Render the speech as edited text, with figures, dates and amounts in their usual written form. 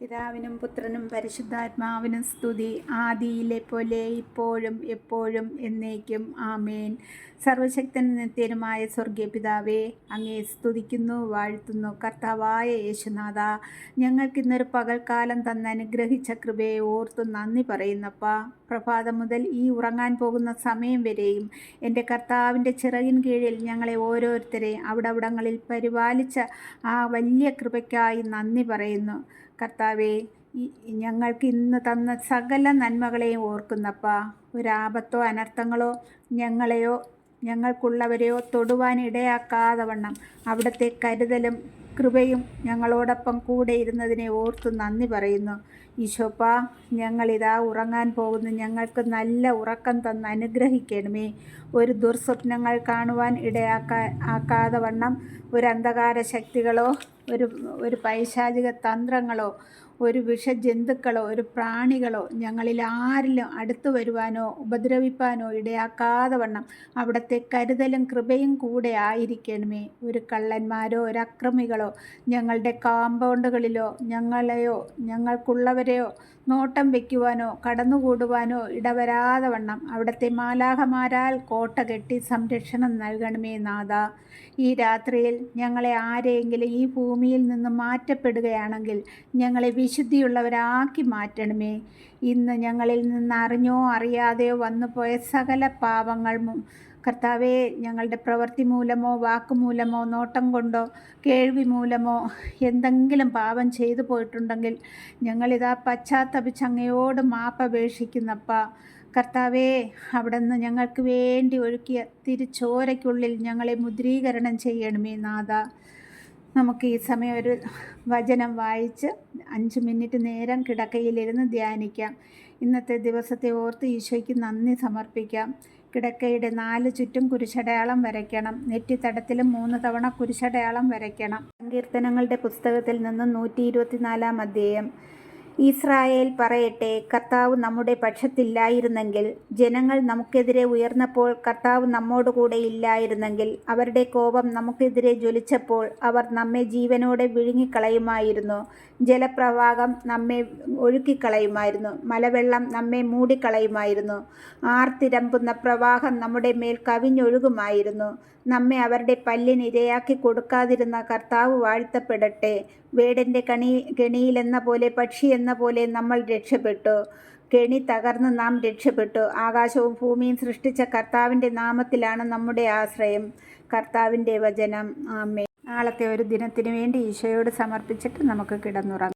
പിതാവിനും പുത്രനും പരിശുദ്ധാത്മാവിനും സ്തുതി, ആദിയിലെ പോലെ ഇപ്പോഴും എപ്പോഴും എന്നേക്കും ആമേൻ. സർവശക്തൻ നിത്യനുമായ സ്വർഗീയ പിതാവേ, അങ്ങയെ സ്തുതിക്കുന്നു, വാഴ്ത്തുന്നു. കർത്താവായ യേശുനാഥ, ഞങ്ങൾക്കിന്നൊരു പകൽക്കാലം തന്ന് അനുഗ്രഹിച്ച കൃപയെ ഓർത്തു നന്ദി പറയുന്നപ്പാ. പ്രഭാതം മുതൽ ഈ ഉറങ്ങാൻ പോകുന്ന സമയം വരെയും എൻ്റെ കർത്താവിൻ്റെ ചിറകിൻ കീഴിൽ ഞങ്ങളെ ഓരോരുത്തരെയും അവിടങ്ങളിൽ പരിപാലിച്ച ആ വലിയ കൃപയ്ക്കായി നന്ദി പറയുന്നു. കർത്താവേ, ഞങ്ങൾക്ക് ഇന്ന് തന്ന സകല നന്മകളെയും ഓർക്കുന്നപ്പാ. ഒരാപത്തോ അനർത്ഥങ്ങളോ ഞങ്ങളെയോ ഞങ്ങൾക്കുള്ളവരെയോ തൊടുവാൻ ഇടയാക്കാതെ വണ്ണം അവിടുത്തെ കരുതലും കൃപയും ഞങ്ങളോടൊപ്പം കൂടെ ഇരുന്നതിനെ ഓർത്തു നന്ദി പറയുന്നു. ഈശോപ്പാ, ഞങ്ങളിതാ ഉറങ്ങാൻ പോകുന്നു. ഞങ്ങൾക്ക് നല്ല ഉറക്കം തന്ന് അനുഗ്രഹിക്കണമേ. ഒരു ദുർസ്വപ്നങ്ങൾ കാണുവാൻ ആക്കാതെ വണ്ണം ഒരു അന്ധകാര ശക്തികളോ ഒരു പൈശാചിക തന്ത്രങ്ങളോ ഒരു വിഷജന്തുക്കളോ ഒരു പ്രാണികളോ ഞങ്ങളിൽ ആരിലും അടുത്തു വരുവാനോ ഉപദ്രവിപ്പാനോ ഇടയാക്കാതെ വണ്ണം അവിടുത്തെ കരുതലും കൃപയും കൂടെ ആയിരിക്കണമേ. ഒരു കള്ളന്മാരോ ഒരു അക്രമികളോ ഞങ്ങളുടെ കാമ്പൗണ്ടുകളിലോ ഞങ്ങളെയോ ഞങ്ങൾക്കുള്ളവരെയോ നോട്ടം വയ്ക്കുവാനോ കടന്നുകൂടുവാനോ ഇടവരാതെ വണ്ണം അവിടുത്തെ മാലാഖമാരാൽ കോട്ട കെട്ടി സംരക്ഷണം നൽകണമേ നാഥ. ഈ രാത്രിയിൽ ഞങ്ങളെ ആരെയെങ്കിലും ഈ ഭൂമിയിൽ നിന്ന് മാറ്റപ്പെടുകയാണെങ്കിൽ ഞങ്ങളെ വിശുദ്ധിയുള്ളവരാക്കി മാറ്റണമേ. ഇന്ന് ഞങ്ങളിൽ നിന്ന് അറിഞ്ഞോ അറിയാതെയോ വന്നുപോയ സകല പാപങ്ങൾ കർത്താവേ, ഞങ്ങളുടെ പ്രവൃത്തി മൂലമോ വാക്കുമൂലമോ നോട്ടം കൊണ്ടോ കേൾവി മൂലമോ എന്തെങ്കിലും പാപം ചെയ്തു പോയിട്ടുണ്ടെങ്കിൽ ഞങ്ങളിതാ പശ്ചാത്തപിച്ച് അങ്ങയോട് മാപ്പപേക്ഷിക്കുന്നപ്പാ. കർത്താവേ, അവിടുന്ന് ഞങ്ങൾക്ക് വേണ്ടി ഒഴുക്കിയ തിരുച്ചോരയ്ക്കുള്ളിൽ ഞങ്ങളെ മുദ്രീകരണം ചെയ്യണമേ നാഥ. നമുക്ക് ഈ സമയം ഒരു വചനം വായിച്ച് 5 മിനിറ്റ് നേരം കിടക്കയിലിരുന്ന് ധ്യാനിക്കാം. ഇന്നത്തെ ദിവസത്തെ ഓർത്ത് ഈശോയ്ക്ക് നന്ദി സമർപ്പിക്കാം. കിടക്കയുടെ 4 ചുറ്റും കുരിശടയാളം വരയ്ക്കണം. നെറ്റിത്തടത്തിലും 3 തവണ കുരിശടയാളം വരയ്ക്കണം. സങ്കീർത്തനങ്ങളുടെ പുസ്തകത്തിൽ നിന്ന് 124 അധ്യായം. ഇസ്രായേൽ പറയട്ടെ, കർത്താവ് നമ്മുടെ പക്ഷത്തില്ലായിരുന്നെങ്കിൽ, ജനങ്ങൾ നമുക്കെതിരെ ഉയർന്നപ്പോൾ കർത്താവ് നമ്മോട് കൂടെ ഇല്ലായിരുന്നെങ്കിൽ, അവരുടെ കോപം നമുക്കെതിരെ ജ്വലിച്ചപ്പോൾ അവർ നമ്മെ ജീവനോടെ വിഴുങ്ങിക്കളയുമായിരുന്നു. ജലപ്രവാഹം നമ്മെ ഒഴുക്കിക്കളയുമായിരുന്നു, മലവെള്ളം നമ്മെ മൂടിക്കളയുമായിരുന്നു. ആർത്തിരമ്പുന്ന പ്രവാഹം നമ്മുടെ മേൽ കവിഞ്ഞൊഴുകുമായിരുന്നു. നമ്മെ അവരുടെ പല്ലിന് ഇരയാക്കി കൊടുക്കാതിരുന്ന കർത്താവ് വാഴ്ത്തപ്പെടട്ടെ. വേടൻ്റെ കെണിയിലെന്ന പോലെ പക്ഷി എന്ന പോലെ നമ്മൾ രക്ഷപ്പെട്ടു. കെണി തകർന്ന് നാം രക്ഷപ്പെട്ടു. ആകാശവും ഭൂമിയും സൃഷ്ടിച്ച കർത്താവിൻ്റെ നാമത്തിലാണ് നമ്മുടെ ആശ്രയം. കർത്താവിൻ്റെ വചനം. ആമേൻ. നാളത്തെ ഒരു ദിനത്തിനു വേണ്ടി ഈശോയോട് സമർപ്പിച്ചിട്ട് നമുക്ക് കിടന്നുറങ്ങാം.